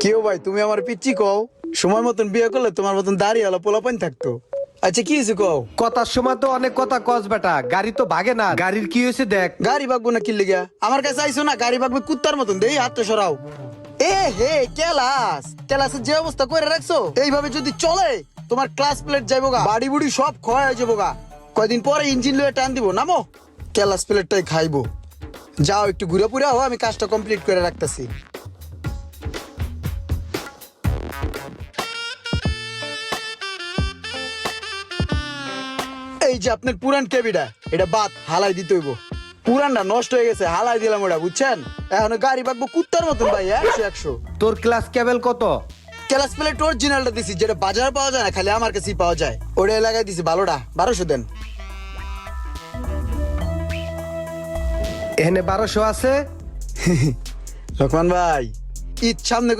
কেউ ভাই তুমি আমার পিচ্ছি কও, সময় মতন বিয়ে করলে তোমার মতন দাঁড়িয়ে আলো পোলাপান থাকতো। আচ্ছা কি হয়েছে কও? কথার সময় তো অনেক কথা কস বেটা, গাড়ি তো ভাগে না, গাড়ির কি হয়েছে দেখ। গাড়ি বাগবো না কি লিগা? আমার কাছে আইসো না, গাড়ি বাগবে কুত্তার মতন, দেই হাতটা সরাও। এ হে ক্লাসের যে অবস্থা করে রাখছো, এইভাবে যদি চলে তোমার ক্লাস প্লেট যাইবো গা, বাড়ি বুড়ি সব ক্ষয় হয়ে যাবো গা। কয়দিন পরে ইঞ্জিন লয়ে টান দিব, নামো। ক্লাস প্লেটটাই খাইবো। যাও একটু ঘুরে পুরে হও, আমি কাজটা কমপ্লিট করে রাখতেছি। এই যে আপনার পুরান কেবিটা, এটা বাদ হালাই দিতে হইব। পুরানটা নষ্ট হয়ে গেছে, হালাই দিলাম ওটা, বুঝছেন? এখন গাড়ি বাগবো কুত্তার মতন ভাই, 100 তোর ক্লাস কেবল কত? ক্লাস প্লেট অরিজিনালটা দিছি, যেটা বাজারে পাওয়া যায় না, খালি আমার কাছেই পাওয়া যায়। ওটা লাগাই দিছি ভালোটা, 1200 দেন। এখানে 1200 আছে। লক্ষ্মণ ভাই, ঈদ সামনে